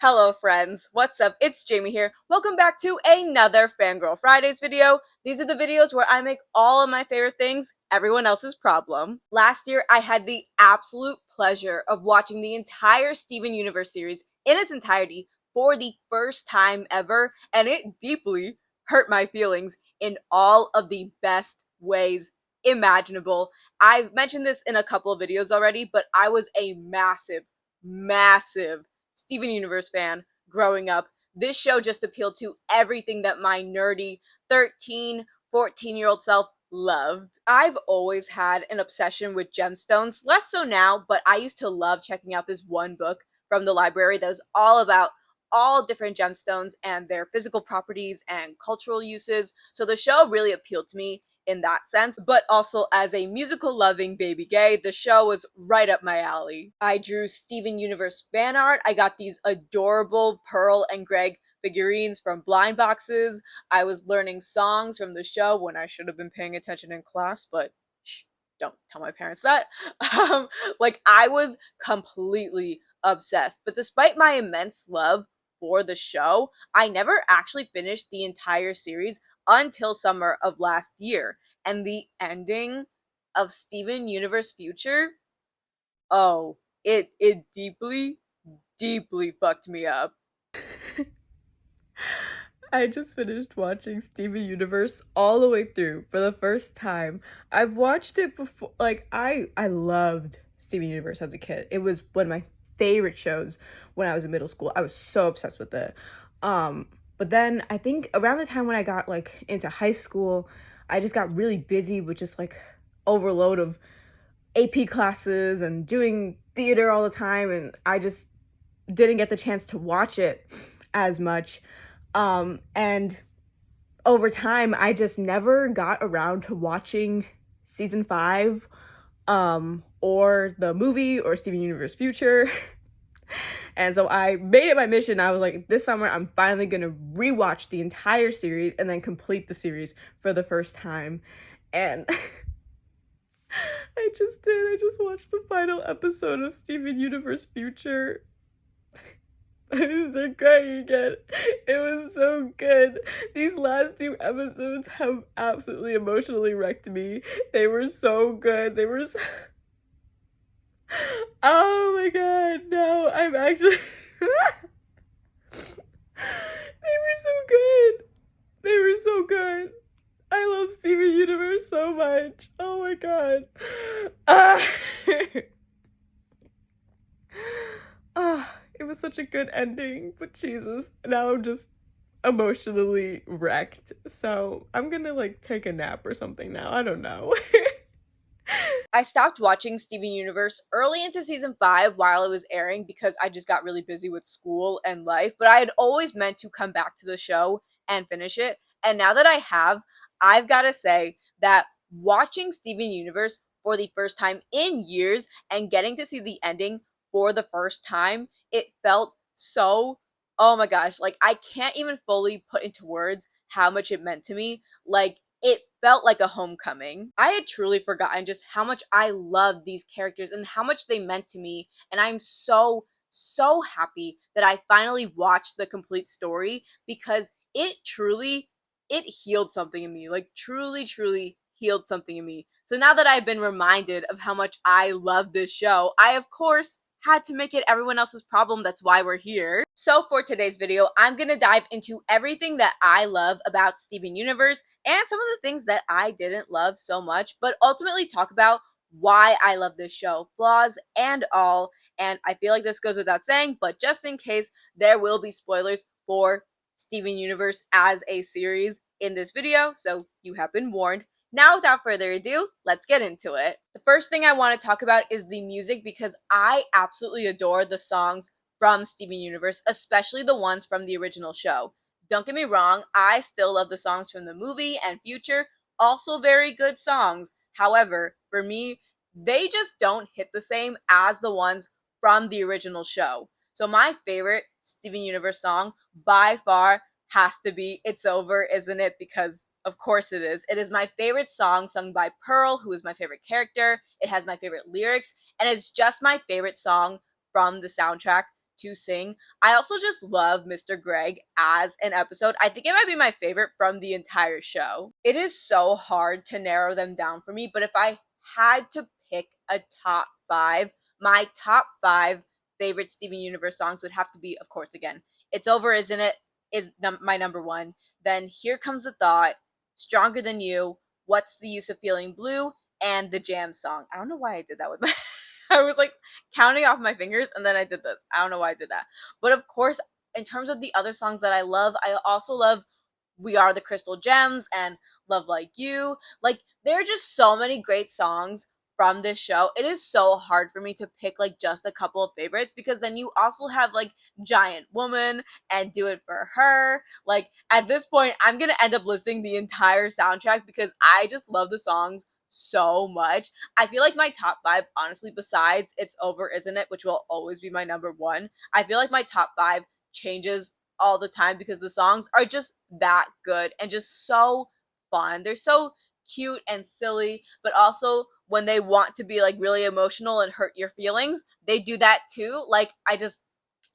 Hello friends, what's up? It's Jamie here. Welcome back to another Fangirl Fridays video. These are the videos where I make all of my favorite things everyone else's problem. Last year, I had the absolute pleasure of watching the entire Steven Universe series in its entirety for the first time ever, and it deeply hurt my feelings in all of the best ways imaginable. I've mentioned this in a couple of videos already, but I was a massive Steven Universe fan growing up. This show just appealed to everything that my nerdy 13, 14-year-old self loved. I've always had an obsession with gemstones, less so now, but I used to love checking out this one book from the library that was all about all different gemstones and their physical properties and cultural uses. So the show really appealed to me in that sense, but also as a musical loving baby gay, the show was right up my alley. I drew Steven Universe fan art. I got these adorable Pearl and Greg figurines from blind boxes. I was learning songs from the show when I should have been paying attention in class, but shh, don't tell my parents that. I was completely obsessed. But despite my immense love for the show, I never actually finished the entire series until summer of last year. And the ending of Steven Universe Future, oh, it deeply fucked me up. I just finished watching Steven Universe all the way through for the first time. I've watched it before. I loved Steven Universe as a kid. It was one of my favorite shows when I was in middle school. I was so obsessed with it. But then I think around the time when I got into high school, I just got really busy with just overload of AP classes and doing theater all the time, and I just didn't get the chance to watch it as much. And over time, I just never got around to watching season 5, or the movie or Steven Universe Future. And so I made it my mission. I was like, this summer, I'm finally gonna rewatch the entire series and then complete the series for the first time. And I just did. I just watched the final episode of Steven Universe Future. I was so crying again. It was so good. These last 2 episodes have absolutely emotionally wrecked me. They were so good. Oh my god, no, I'm actually... They were so good. They were so good. I love Steven Universe so much. Oh my god. It was such a good ending, but Jesus, now I'm just emotionally wrecked. So I'm gonna take a nap or something now. I don't know. I stopped watching Steven Universe early into season 5 while it was airing because I just got really busy with school and life, but I had always meant to come back to the show and finish it. And now that I have, I've got to say that watching Steven Universe for the first time in years and getting to see the ending for the first time, it felt so, oh my gosh, I can't even fully put into words how much it meant to me. It felt like a homecoming. I had truly forgotten just how much I loved these characters and how much they meant to me, and I'm so happy that I finally watched the complete story because it healed something in me. Truly healed something in me. So now that I've been reminded of how much I love this show, I of course had to make it everyone else's problem. That's why we're here. So for today's video, I'm gonna dive into everything that I love about Steven Universe and some of the things that I didn't love so much, but ultimately talk about why I love this show, flaws and all. And I feel like this goes without saying, but just in case, there will be spoilers for Steven Universe as a series in this video, so you have been warned. Now, without further ado, let's get into it. The first thing I want to talk about is the music because I absolutely adore the songs from Steven Universe, especially the ones from the original show. Don't get me wrong, I still love the songs from the movie and Future, also very good songs. However, for me, they just don't hit the same as the ones from the original show. So my favorite Steven Universe song by far has to be It's Over, Isn't It? Because of course it is. It is my favorite song sung by Pearl, who is my favorite character. It has my favorite lyrics, and it's just my favorite song from the soundtrack to sing. I also just love Mr. Greg as an episode. I think it might be my favorite from the entire show. It is so hard to narrow them down for me, but if I had to pick a top five, my top five favorite Steven Universe songs would have to be, of course, again, It's Over, Isn't It? Is my number one. Then Here Comes the Thought, Stronger Than You, What's the Use of Feeling Blue, and the Jam song. I don't know why I did that with my I was like counting off my fingers and then I did this. I don't know why I did that. But of course, in terms of the other songs that I also love We Are the Crystal Gems and Love Like You. Like, there are just so many great songs from this show. It is so hard for me to pick like just a couple of favorites because then you also have like Giant Woman and Do It For Her. Like, at this point, I'm gonna end up listing the entire soundtrack because I just love the songs so much. I feel like my top five, honestly, besides It's Over, Isn't It, which will always be my number one, I feel like my top five changes all the time because the songs are just that good and just so fun. They're so cute and silly, but also when they want to be like really emotional and hurt your feelings, they do that too. Like,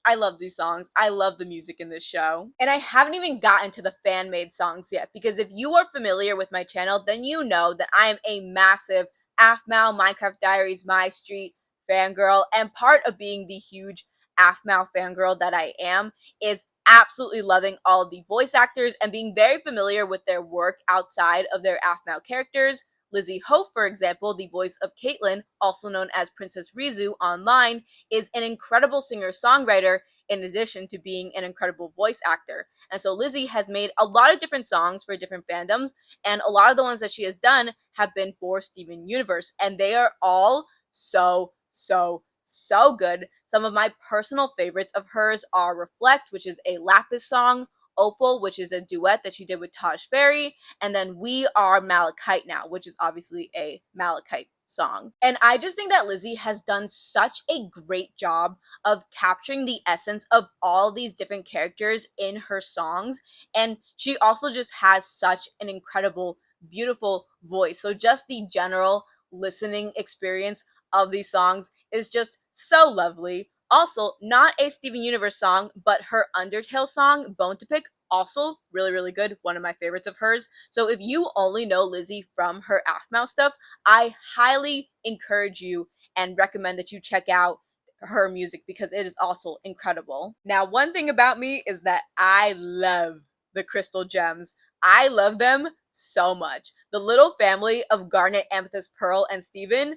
I love these songs. I love the music in this show. And I haven't even gotten to the fan made songs yet because if you are familiar with my channel, then you know that I am a massive AFMAO, Minecraft Diaries, My Street fangirl. And part of being the huge AFMAO fangirl that I am is absolutely loving all of the voice actors and being very familiar with their work outside of their AFMAO characters. Lizzie Ho, for example, the voice of Caitlyn, also known as Princess Rizu online, is an incredible singer-songwriter in addition to being an incredible voice actor. And so Lizzie has made a lot of different songs for different fandoms, and a lot of the ones that she has done have been for Steven Universe, and they are all so good. Some of my personal favorites of hers are Reflect, which is a Lapis song, Opal, which is a duet that she did with Taj Ferry, and then We Are Malachite Now, which is obviously a Malachite song. And I just think that Lizzie has done such a great job of capturing the essence of all these different characters in her songs, and she also just has such an incredible, beautiful voice. So just the general listening experience of these songs is just so lovely. Also, not a Steven Universe song, but her Undertale song, Bone to Pick, also really, really good. One of my favorites of hers. So if you only know Lizzie from her AFMAO stuff, I highly encourage you and recommend that you check out her music because it is also incredible. Now, one thing about me is that I love the Crystal Gems. I love them so much. The little family of Garnet, Amethyst, Pearl, and Steven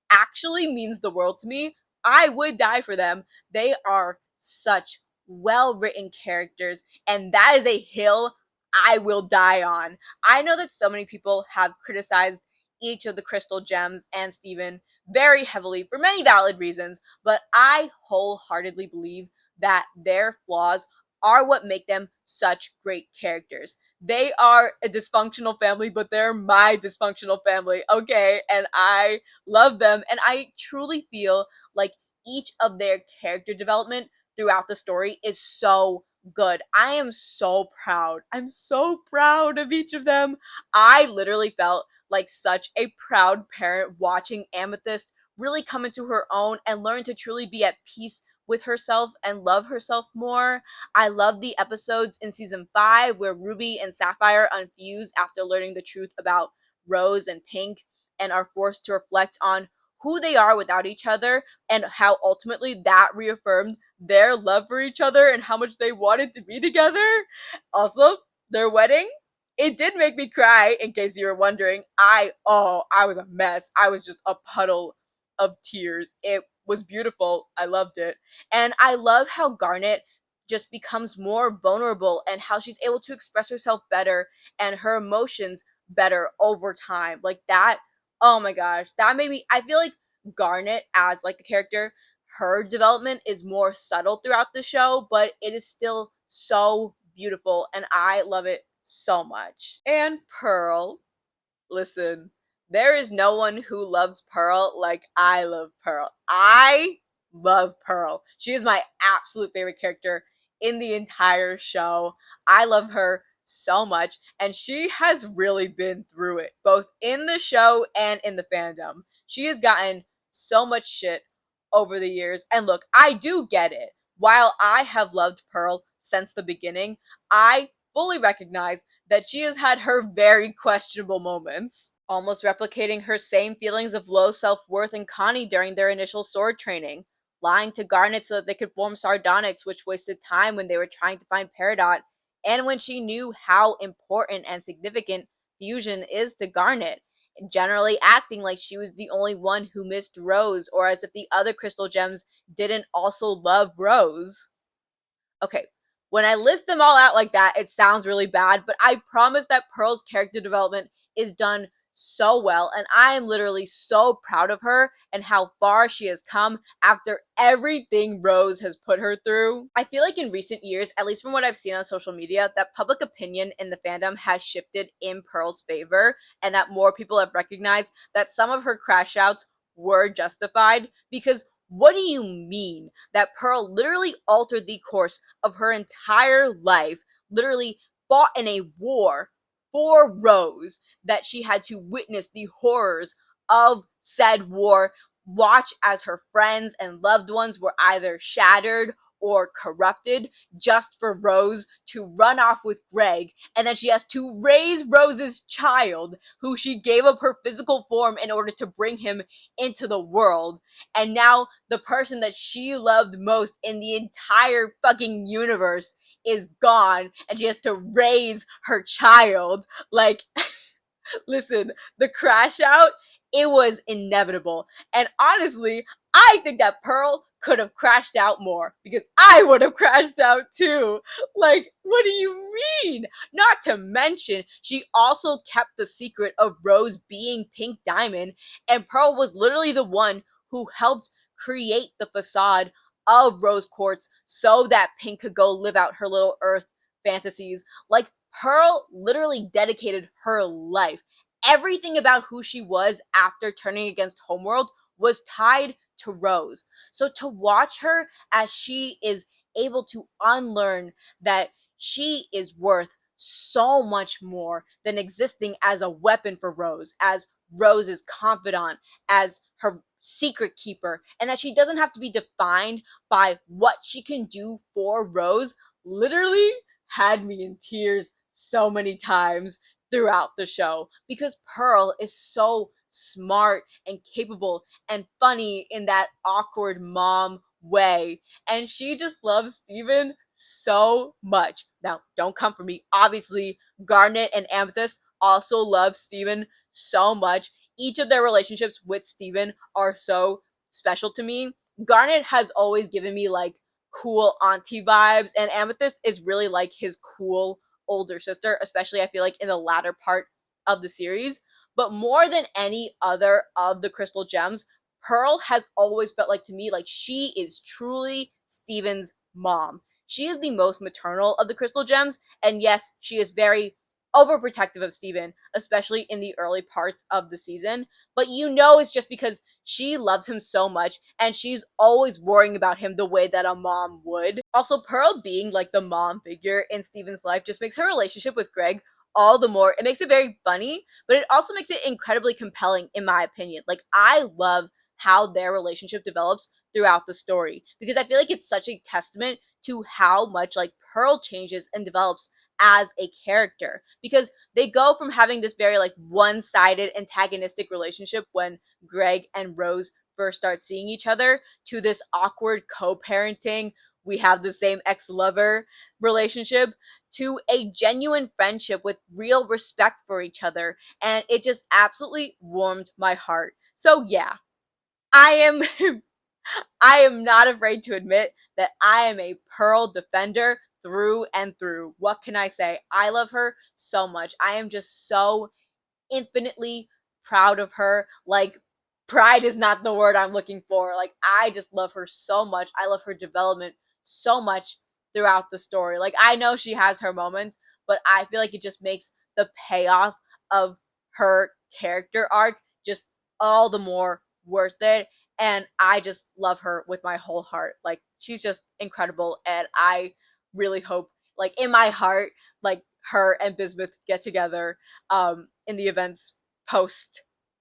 actually means the world to me. I would die for them. They are such well written characters, and that is a hill I will die on. I know that so many people have criticized each of the Crystal Gems and Steven very heavily for many valid reasons, but I wholeheartedly believe that their flaws are what make them such great characters. They are a dysfunctional family, but they're my dysfunctional family, okay? And I love them, and I truly feel like each of their character development throughout the story is so good. I am so proud. I'm so proud of each of them. I literally felt like such a proud parent watching Amethyst really come into her own and learn to truly be at peace with herself and love herself more. I love the episodes in season 5 where Ruby and Sapphire unfuse after learning the truth about Rose and Pink and are forced to reflect on who they are without each other and how ultimately that reaffirmed their love for each other and how much they wanted to be together. Also, their wedding, it did make me cry, in case you were wondering. I was a mess. I was just a puddle of tears. It was beautiful. I loved it. And I love how Garnet just becomes more vulnerable and how she's able to express herself better and her emotions better over time. Like that, oh my gosh, that made me, I feel like Garnet as like the character, her development is more subtle throughout the show, but it is still so beautiful and I love it so much. And Pearl, listen, there is no one who loves Pearl like I love Pearl. I love Pearl. She is my absolute favorite character in the entire show. I love her so much, and she has really been through it, both in the show and in the fandom. She has gotten so much shit over the years, and look, I do get it. while I have loved Pearl since the beginning, I fully recognize that she has had her very questionable moments, almost replicating her same feelings of low self-worth in Connie during their initial sword training, lying to Garnet so that they could form Sardonyx, which wasted time when they were trying to find Peridot, and when she knew how important and significant fusion is to Garnet, generally acting like she was the only one who missed Rose, or as if the other crystal gems didn't also love Rose. Okay, when I list them all out like that, it sounds really bad, but I promise that Pearl's character development is done so well, and I am literally so proud of her and how far she has come after everything Rose has put her through. I feel like in recent years, at least from what I've seen on social media, that public opinion in the fandom has shifted in Pearl's favor, and that more people have recognized that some of her crash outs were justified, because what do you mean that Pearl literally altered the course of her entire life, literally fought in a war for Rose, that she had to witness the horrors of said war, watch as her friends and loved ones were either shattered or corrupted just for Rose to run off with Greg, and then she has to raise Rose's child, who she gave up her physical form in order to bring him into the world, and now the person that she loved most in the entire fucking universe is gone, and she has to raise her child. Like, listen, the crash out, it was inevitable. And honestly, I think that Pearl could have crashed out more, because I would have crashed out too. Like, what do you mean? Not to mention, she also kept the secret of Rose being Pink Diamond, and Pearl was literally the one who helped create the facade of Rose Quartz so that Pink could go live out her little Earth fantasies. Like, Pearl literally dedicated her life. Everything about who she was after turning against Homeworld was tied to Rose. So to watch her as she is able to unlearn that she is worth so much more than existing as a weapon for Rose, as Rose's confidant, as her secret keeper, and that she doesn't have to be defined by what she can do for Rose, literally had me in tears so many times throughout the show, because Pearl is so smart and capable and funny in that awkward mom way, and she just loves Steven so much. Now, don't come for me. Obviously, Garnet and Amethyst also love Steven so much. Each of their relationships with Steven are so special to me. Garnet has always given me like cool auntie vibes, and Amethyst is really like his cool older sister, especially I feel like in the latter part of the series. But more than any other of the crystal gems, Pearl has always felt like to me like she is truly Steven's mom. She is the most maternal of the crystal gems, and yes, she is very overprotective of Steven, especially in the early parts of the season. But you know it's just because she loves him so much, and she's always worrying about him the way that a mom would. Also, Pearl being like the mom figure in Steven's life just makes her relationship with Greg all the more. It makes it very funny, but it also makes it incredibly compelling, in my opinion. Like, I love how their relationship develops throughout the story, because I feel like it's such a testament to how much like Pearl changes and develops as a character, because they go from having this very like one-sided antagonistic relationship when Greg and Rose first start seeing each other to this awkward co-parenting, we have the same ex-lover relationship, to a genuine friendship with real respect for each other, and it just absolutely warmed my heart. So yeah, I am I am not afraid to admit that I am a Pearl defender through and through. What can I say? I love her so much. I am just so infinitely proud of her. Like, pride is not the word I'm looking for. Like, I just love her so much. I love her development so much throughout the story. Like, I know she has her moments, but I feel like it just makes the payoff of her character arc just all the more worth it. And I just love her with my whole heart. Like, she's just incredible, and I really hope, like, in my heart, like, her and Bismuth get together in the events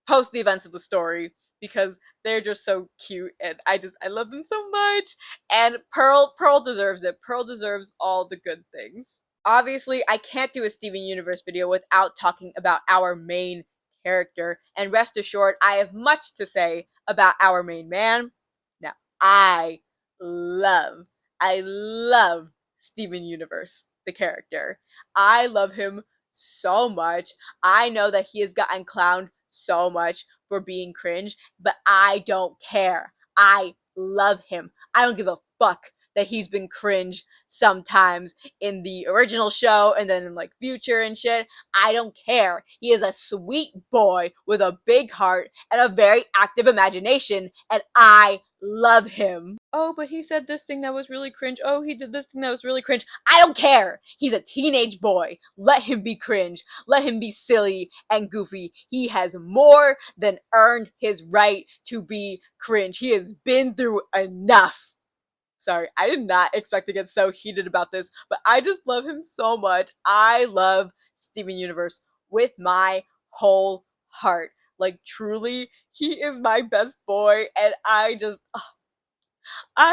post the events of the story because they're just so cute and I love them so much. And Pearl deserves it. Pearl deserves all the good things. Obviously, I can't do a Steven Universe video without talking about our main character. And rest assured, I have much to say about our main man. Now, I love, I love Steven Universe, the character. I love him so much. I know that he has gotten clowned so much for being cringe, but I don't care. I love him. I don't give a fuck that he's been cringe sometimes in the original show and then in like future and shit. I don't care. He is a sweet boy with a big heart and a very active imagination, and I love him. Oh, but he said this thing that was really cringe. Oh, he did this thing that was really cringe. I don't care. He's a teenage boy. Let him be cringe. Let him be silly and goofy. He has more than earned his right to be cringe. He has been through enough. Sorry, I did not expect to get so heated about this, but I just love him so much. I love Steven Universe with my whole heart. Like, truly, he is my best boy, and I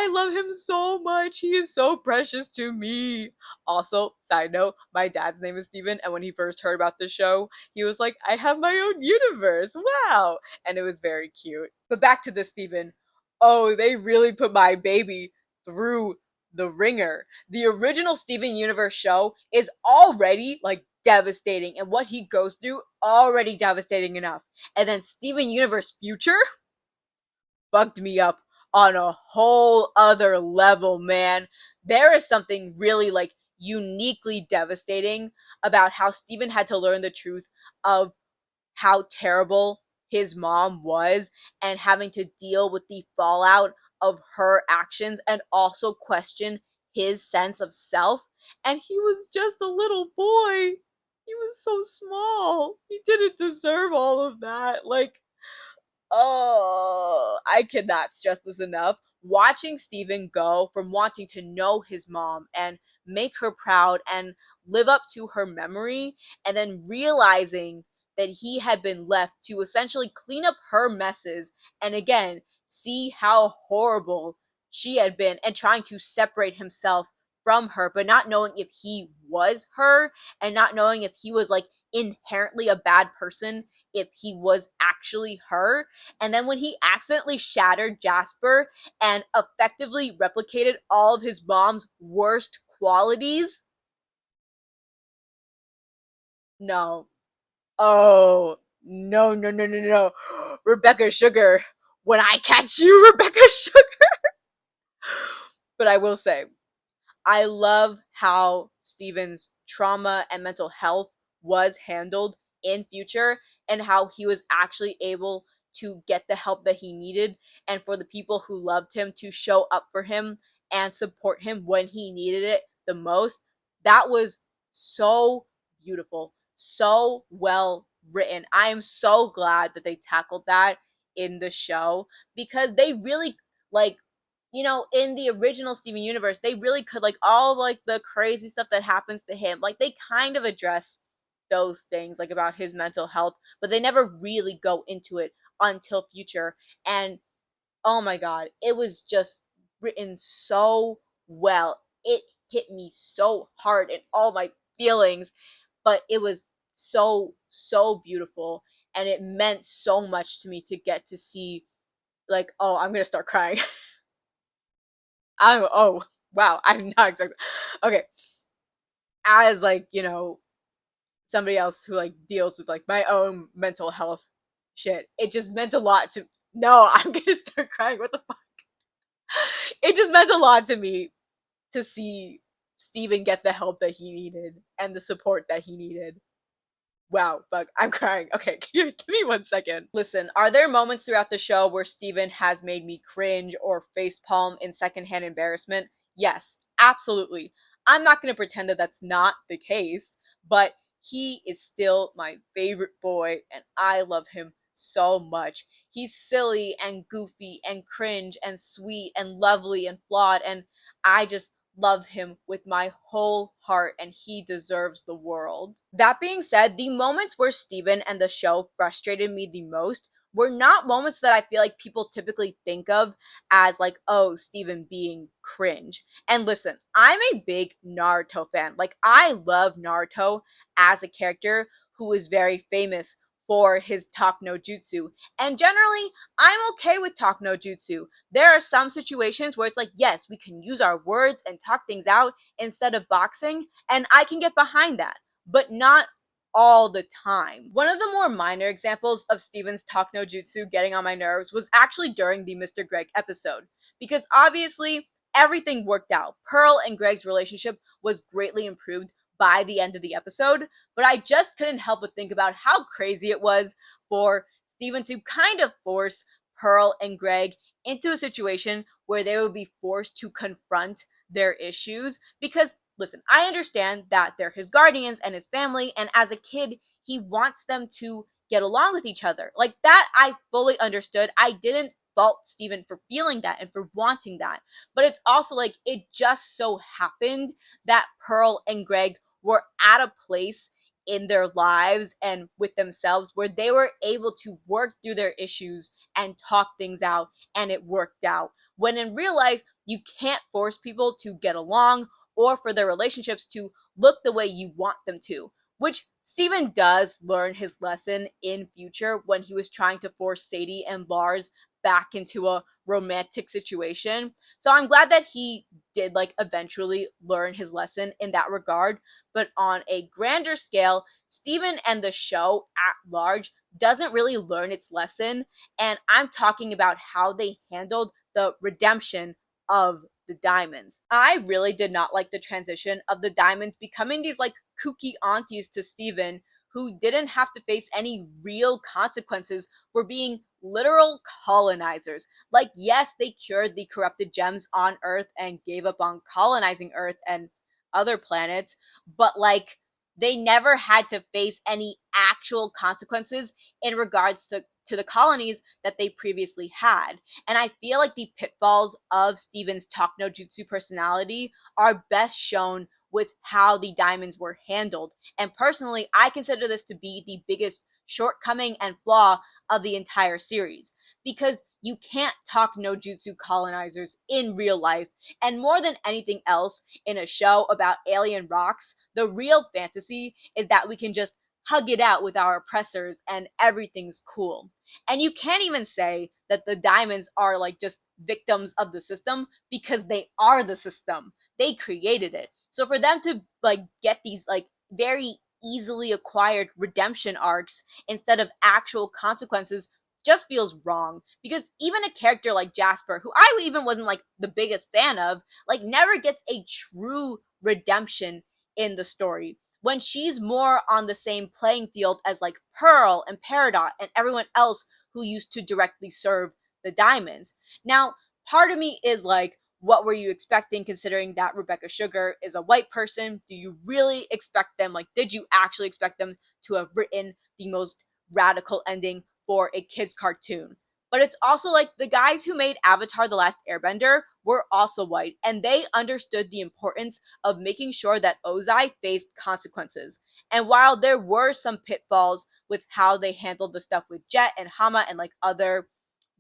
love him so much. He is so precious to me. Also, side note, my dad's name is Steven, and when he first heard about this show, he was like, I have my own universe. Wow. And it was very cute. But back to this Steven. Oh, they really put my baby through the ringer. The original Steven Universe show is already like devastating, and what he goes through already devastating enough. And then Steven Universe Future bugged me up on a whole other level, man. There is something really like uniquely devastating about how Steven had to learn the truth of how terrible his mom was and having to deal with the fallout of her actions and also question his sense of self. And he was just a little boy. He was so small. He didn't deserve all of that. Like, oh, I cannot stress this enough. Watching Steven go from wanting to know his mom and make her proud and live up to her memory, and then realizing that he had been left to essentially clean up her messes and again see how horrible she had been and trying to separate himself from her, but not knowing if he was her and not knowing if he was like inherently a bad person, if he was actually her. And then when he accidentally shattered Jasper and effectively replicated all of his mom's worst qualities, no. Oh, no, no, no, no, no. Rebecca Sugar. When I catch you, Rebecca Sugar. But I will say, I love how Steven's trauma and mental health was handled in future and how he was actually able to get the help that he needed and for the people who loved him to show up for him and support him when he needed it the most. That was so beautiful, so well written. I am so glad that they tackled that in the show because they really like in the original Steven Universe, they really could like all of, like the crazy stuff that happens to him. Like they kind of address those things like about his mental health, but they never really go into it until future. And oh my god, it was just written so well. It hit me so hard in all my feelings, but it was so beautiful and it meant so much to me to get to see like oh, I'm going to start crying. I'm oh wow, I'm not expecting. Okay, as like somebody else who like deals with like my own mental health shit, it just meant a lot to. No, I'm gonna start crying. What the fuck? It just meant a lot to me to see Steven get the help that he needed and the support that he needed. Wow, fuck, I'm crying. Okay, give me 1 second. Listen, are there moments throughout the show where Steven has made me cringe or facepalm in secondhand embarrassment? Yes, absolutely. I'm not going to pretend that that's not the case, but he is still my favorite boy, and I love him so much. He's silly and goofy and cringe and sweet and lovely and flawed, and I just love him with my whole heart and he deserves the world. That being said, the moments where Steven and the show frustrated me the most were not moments that I feel like people typically think of as like, oh, Steven being cringe. And listen, I'm a big Naruto fan. Like, I love Naruto as a character who is very famous for his talk no jutsu. And generally, I'm okay with talk no jutsu. There are some situations where it's like, yes, we can use our words and talk things out instead of boxing, and I can get behind that, but not all the time. One of the more minor examples of Steven's talk no jutsu getting on my nerves was actually during the Mr. Greg episode, because obviously everything worked out. Pearl and Greg's relationship was greatly improved by the end of the episode, but I just couldn't help but think about how crazy it was for Steven to kind of force Pearl and Greg into a situation where they would be forced to confront their issues. Because, listen, I understand that they're his guardians and his family, and as a kid, he wants them to get along with each other. Like, that I fully understood. I didn't fault Steven for feeling that and for wanting that. But it's also like it just so happened that Pearl and Greg were at a place in their lives and with themselves where they were able to work through their issues and talk things out, and it worked out. When in real life, you can't force people to get along or for their relationships to look the way you want them to, which Steven does learn his lesson in future when he was trying to force Sadie and Lars back into a romantic situation. So I'm glad that he did like eventually learn his lesson in that regard. But on a grander scale, Steven and the show at large doesn't really learn its lesson. And I'm talking about how they handled the redemption of the diamonds. I really did not like the transition of the diamonds becoming these like kooky aunties to Steven who didn't have to face any real consequences for being literal colonizers. Like, yes, they cured the corrupted gems on Earth and gave up on colonizing Earth and other planets, but like, they never had to face any actual consequences in regards to the colonies that they previously had. And I feel like the pitfalls of Steven's talk no jutsu personality are best shown with how the diamonds were handled. And personally, I consider this to be the biggest shortcoming and flaw of the entire series. Because you can't talk no jutsu colonizers in real life. And more than anything else in a show about alien rocks, the real fantasy is that we can just hug it out with our oppressors and everything's cool. And you can't even say that the diamonds are like just victims of the system because they are the system. They created it. So for them to like get these like very easily acquired redemption arcs instead of actual consequences just feels wrong. Because even a character like Jasper, who I even wasn't like the biggest fan of, like never gets a true redemption in the story when she's more on the same playing field as like Pearl and Peridot and everyone else who used to directly serve the diamonds. Now, part of me is like, what were you expecting considering that Rebecca Sugar is a white person? Do you really expect them, like, did you actually expect them to have written the most radical ending for a kid's cartoon? But it's also like the guys who made Avatar The Last Airbender were also white, and they understood the importance of making sure that Ozai faced consequences. And while there were some pitfalls with how they handled the stuff with Jet and Hama and like other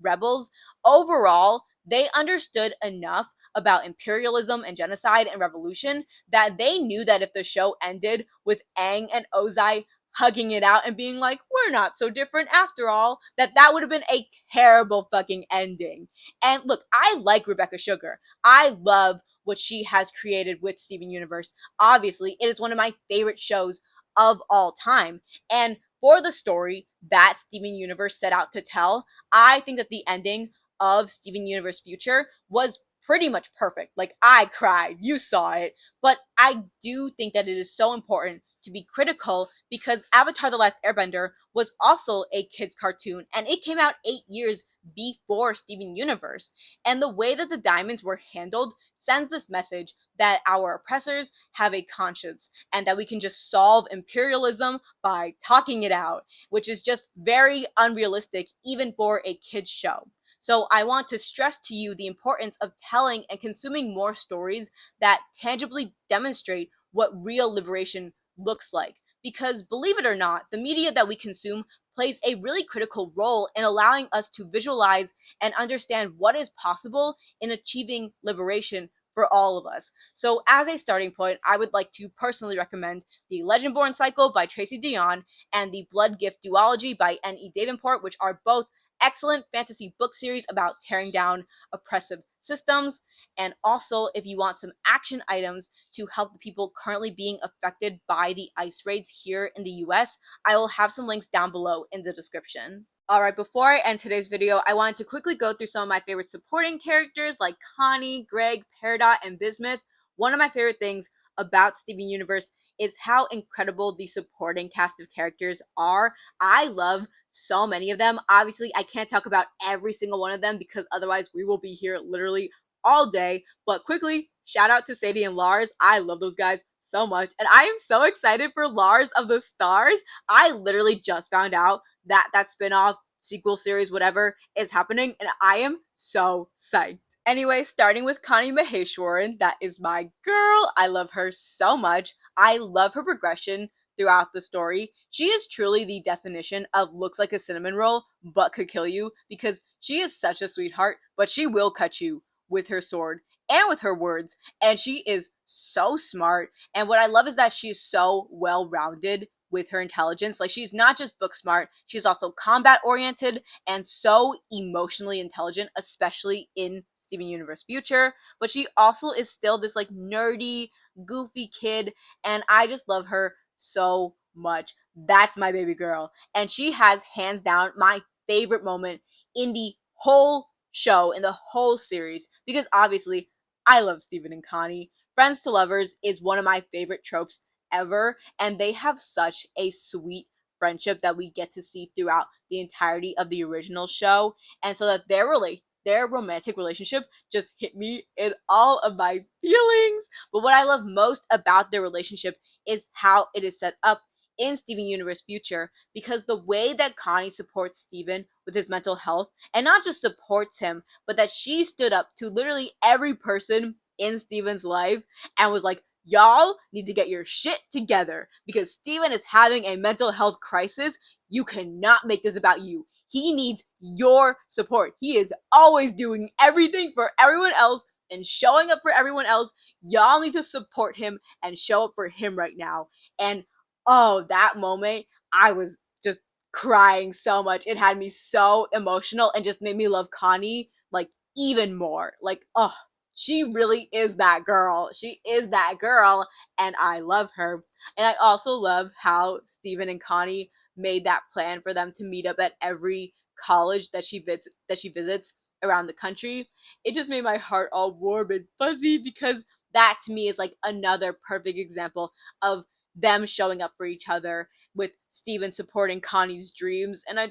rebels, overall, they understood enough about imperialism and genocide and revolution that they knew that if the show ended with Aang and Ozai hugging it out and being like, we're not so different after all, that would have been a terrible fucking ending. And look, I like Rebecca Sugar. I love what she has created with Steven Universe. Obviously, it is one of my favorite shows of all time. And for the story that Steven Universe set out to tell, I think that the ending of Steven Universe Future was pretty much perfect. Like, I cried, you saw it, but I do think that it is so important to be critical because Avatar The Last Airbender was also a kids cartoon and it came out 8 years before Steven Universe. And the way that the diamonds were handled sends this message that our oppressors have a conscience and that we can just solve imperialism by talking it out, which is just very unrealistic even for a kids show. So I want to stress to you the importance of telling and consuming more stories that tangibly demonstrate what real liberation looks like. Because believe it or not, the media that we consume plays a really critical role in allowing us to visualize and understand what is possible in achieving liberation for all of us. So, as a starting point, I would like to personally recommend The Legendborn Cycle by Tracy Deonn and The Blood Gift Duology by N.E. Davenport, which are both excellent fantasy book series about tearing down oppressive systems. And also, if you want some action items to help the people currently being affected by the ICE raids here in the US, I will have some links down below in the description. Alright, before I end today's video, I wanted to quickly go through some of my favorite supporting characters like Connie, Greg, Peridot, and Bismuth. One of my favorite things about Steven Universe is how incredible the supporting cast of characters are. I love so many of them. Obviously, I can't talk about every single one of them because otherwise we will be here literally all day. But quickly, shout out to Sadie and Lars. I love those guys so much. And I am so excited for Lars of the Stars. I literally just found out that spin-off sequel series, whatever, is happening, and I am so psyched. Anyway, starting with Connie Maheshwaran, that is my girl. I love her so much. I love her progression throughout the story. She is truly the definition of looks like a cinnamon roll, but could kill you, because she is such a sweetheart, but she will cut you with her sword and with her words, and she is so smart. And what I love is that she's so well-rounded with her intelligence. Like, she's not just book smart, she's also combat oriented and so emotionally intelligent, especially in Steven Universe Future. But she also is still this like nerdy, goofy kid, and I just love her so much. That's my baby girl. And she has hands down my favorite moment in the whole show, in the whole series, because obviously I love Steven and Connie. Friends to lovers is one of my favorite tropes ever, and they have such a sweet friendship that we get to see throughout the entirety of the original show. And so that their romantic relationship just hit me in all of my feelings. But what I love most about their relationship is how it is set up in Steven Universe Future, because the way that Connie supports Steven with his mental health, and not just supports him, but that she stood up to literally every person in Steven's life and was like, y'all need to get your shit together because Steven is having a mental health crisis. You cannot make this about you. He needs your support. He is always doing everything for everyone else and showing up for everyone else. Y'all need to support him and show up for him right now. And oh, that moment, I was just crying so much. It had me so emotional and just made me love Connie like even more. Like, oh, she really is that girl. She is that girl, and I love her. And I also love how Steven and Connie made that plan for them to meet up at every college that she visits around the country. It just made my heart all warm and fuzzy because that to me is like another perfect example of them showing up for each other, with Steven supporting Connie's dreams. And I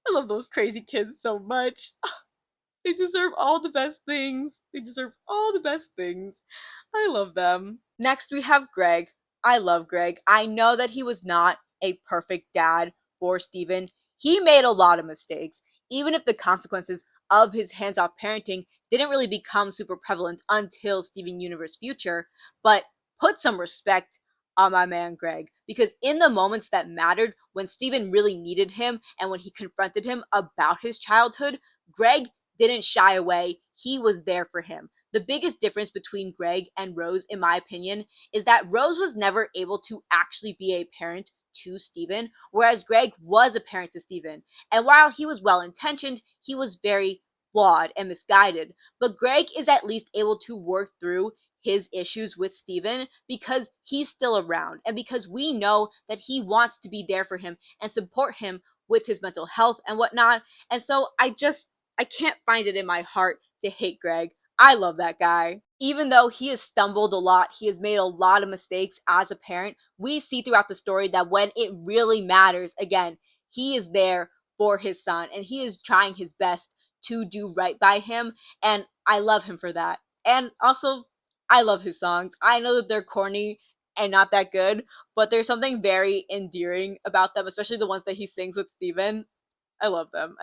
love those crazy kids so much. They deserve all the best things. They deserve all the best things. I love them. Next, we have Greg. I love Greg. I know that he was not a perfect dad for Steven. He made a lot of mistakes, even if the consequences of his hands-off parenting didn't really become super prevalent until Steven Universe Future. But put some respect on my man Greg, because in the moments that mattered, when Steven really needed him and when he confronted him about his childhood, Greg didn't shy away. He was there for him. The biggest difference between Greg and Rose, in my opinion, is that Rose was never able to actually be a parent to Steven, whereas Greg was a parent to Steven. And while he was well intentioned, he was very flawed and misguided. But Greg is at least able to work through his issues with Steven because he's still around and because we know that he wants to be there for him and support him with his mental health and whatnot. And so I can't find it in my heart to hate Greg. I love that guy. Even though he has stumbled a lot, he has made a lot of mistakes as a parent, we see throughout the story that when it really matters, again, he is there for his son and he is trying his best to do right by him. And I love him for that. And also, I love his songs. I know that they're corny and not that good, but there's something very endearing about them, especially the ones that he sings with Steven. I love them.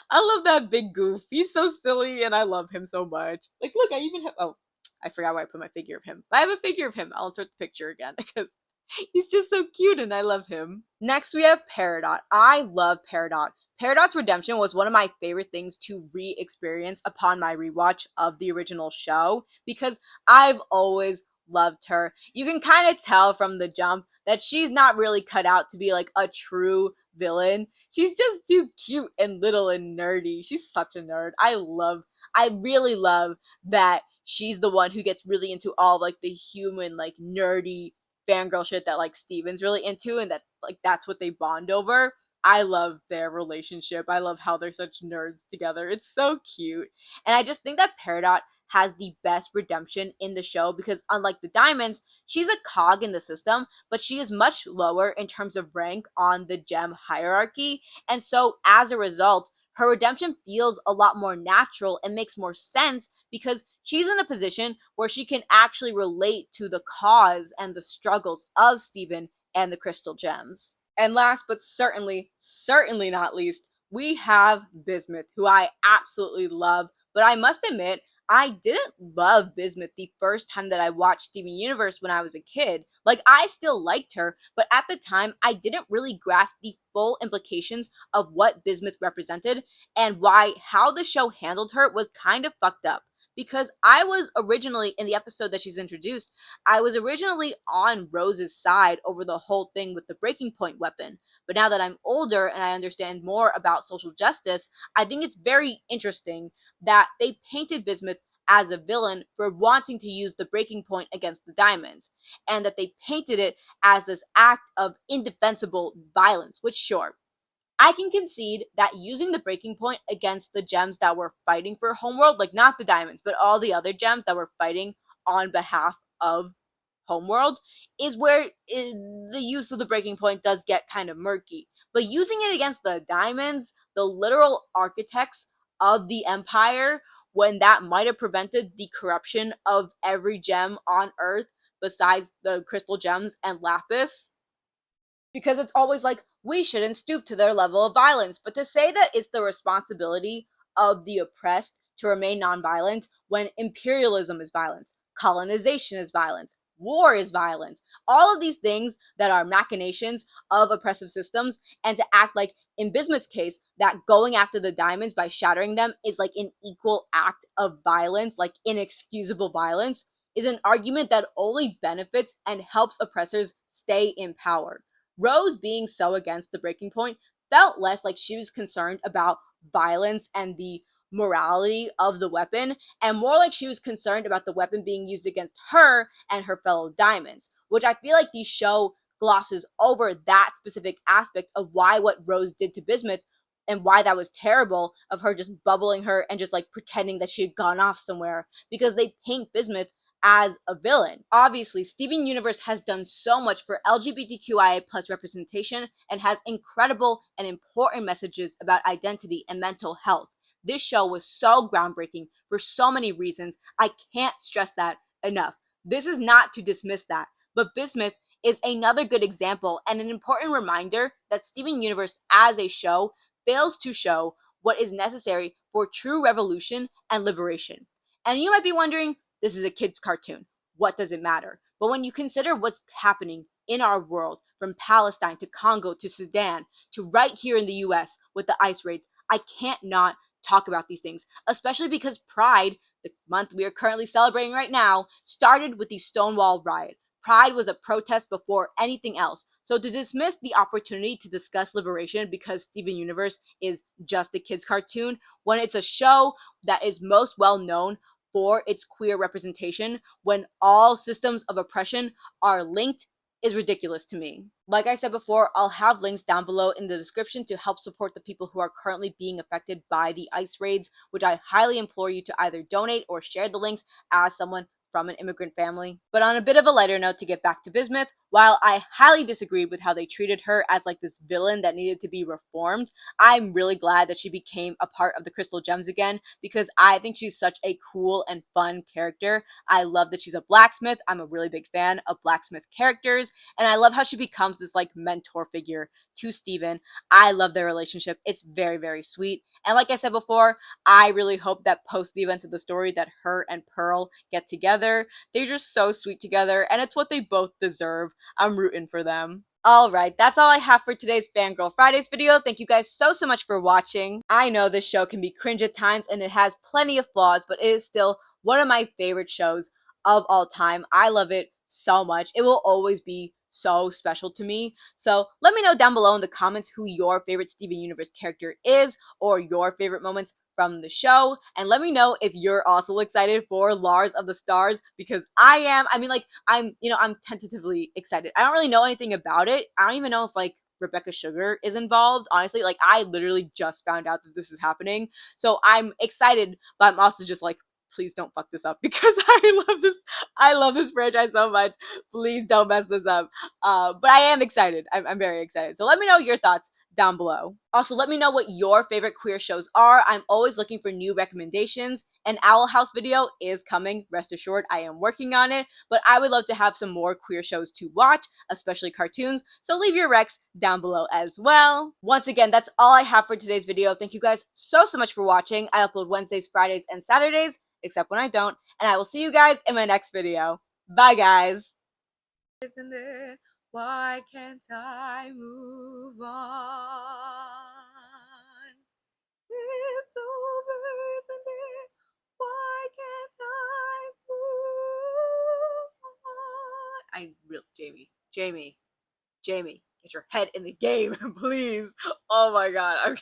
I love that big goof. He's so silly and I love him so much. Like, look, I even have. Oh, I forgot where I put my figure of him. But I have a figure of him. I'll insert the picture again because he's just so cute and I love him. Next, we have Peridot. I love Peridot. Peridot's redemption was one of my favorite things to re experience upon my rewatch of the original show because I've always loved her. You can kind of tell from the jump that she's not really cut out to be like a true villain. She's just too cute and little and nerdy. She's such a nerd. I really love that she's the one who gets really into all like the human, like nerdy fangirl shit that like Steven's really into and that like that's what they bond over. I love their relationship. I love how they're such nerds together. It's so cute. And I just think that Peridot has the best redemption in the show because unlike the Diamonds, she's a cog in the system, but she is much lower in terms of rank on the gem hierarchy. And so as a result, her redemption feels a lot more natural and makes more sense because she's in a position where she can actually relate to the cause and the struggles of Steven and the crystal gems. And last but certainly not least, we have Bismuth, who I absolutely love. But I must admit, I didn't love Bismuth the first time that I watched Steven Universe when I was a kid. Like, I still liked her, but at the time, I didn't really grasp the full implications of what Bismuth represented and why how the show handled her was kind of fucked up. Because I was originally, in the episode that she's introduced, I was originally on Rose's side over the whole thing with the breaking point weapon. But now that I'm older and I understand more about social justice, I think it's very interesting that they painted Bismuth as a villain for wanting to use the breaking point against the Diamonds, and that they painted it as this act of indefensible violence, which, sure, I can concede that using the breaking point against the gems that were fighting for Homeworld, like not the Diamonds, but all the other gems that were fighting on behalf of Homeworld, is where the use of the breaking point does get kind of murky. But using it against the Diamonds, the literal architects of the Empire, when that might have prevented the corruption of every gem on Earth besides the crystal gems and Lapis, because it's always like we shouldn't stoop to their level of violence. But to say that it's the responsibility of the oppressed to remain nonviolent when imperialism is violence, colonization is violence, war is violence, all of these things that are machinations of oppressive systems, and to act like in Bismuth's case that going after the Diamonds by shattering them is like an equal act of violence, like inexcusable violence, is an argument that only benefits and helps oppressors stay in power. Rose being so against the breaking point felt less like she was concerned about violence and the morality of the weapon, and more like she was concerned about the weapon being used against her and her fellow Diamonds, which I feel like the show glosses over that specific aspect of why what Rose did to Bismuth and why that was terrible of her just bubbling her and just like pretending that she had gone off somewhere, because they paint Bismuth as a villain. Obviously, Steven Universe has done so much for LGBTQIA plus representation and has incredible and important messages about identity and mental health. This show was so groundbreaking for so many reasons. I can't stress that enough. This is not to dismiss that, but Bismuth is another good example and an important reminder that Steven Universe as a show fails to show what is necessary for true revolution and liberation. And you might be wondering, this is a kid's cartoon. What does it matter? But when you consider what's happening in our world, from Palestine to Congo to Sudan to right here in the US with the ICE raids, I can't not talk about these things, especially because Pride, the month we are currently celebrating right now, started with the Stonewall riot. Pride was a protest before anything else. So to dismiss the opportunity to discuss liberation because Steven Universe is just a kid's cartoon, when it's a show that is most well known for its queer representation, when all systems of oppression are linked, is ridiculous to me. Like I said before, I'll have links down below in the description to help support the people who are currently being affected by the ICE raids, which I highly implore you to either donate or share the links as someone from an immigrant family. But on a bit of a lighter note, to get back to Bismuth, while I highly disagreed with how they treated her as like this villain that needed to be reformed, I'm really glad that she became a part of the Crystal Gems again because I think she's such a cool and fun character. I love that she's a blacksmith. I'm a really big fan of blacksmith characters, and I love how she becomes this like mentor figure to Steven. I love their relationship. It's very, very sweet. And like I said before, I really hope that post the events of the story that her and Pearl get together. They're just so sweet together, and it's what they both deserve. I'm rooting for them. Alright, that's all I have for today's Fangirl Fridays video. Thank you guys so much for watching. I know this show can be cringe at times and it has plenty of flaws, but it is still one of my favorite shows of all time. I love it so much. It will always be so special to me. So let me know down below in the comments who your favorite Steven Universe character is or your favorite moments from the show, and let me know if you're also excited for Lars of the Stars because I am. I mean, like, I'm tentatively excited. I don't really know anything about it. I don't even know if like Rebecca Sugar is involved. Honestly, like I literally just found out that this is happening. So I'm excited, but I'm also just like, please don't fuck this up because I love this franchise so much. Please don't mess this up. But I am excited. I'm very excited. So let me know your thoughts down below. Also, let me know what your favorite queer shows are. I'm always looking for new recommendations. An Owl House video is coming. Rest assured, I am working on it. But I would love to have some more queer shows to watch, especially cartoons. So leave your recs down below as well. Once again, that's all I have for today's video. Thank you guys so much for watching. I upload Wednesdays, Fridays, and Saturdays, except when I don't. And I will see you guys in my next video. Bye, guys. Isn't it? Why can't I move on? It's over, isn't it? Why can't I move on? I really, Jamie, get your head in the game, please. Oh my god.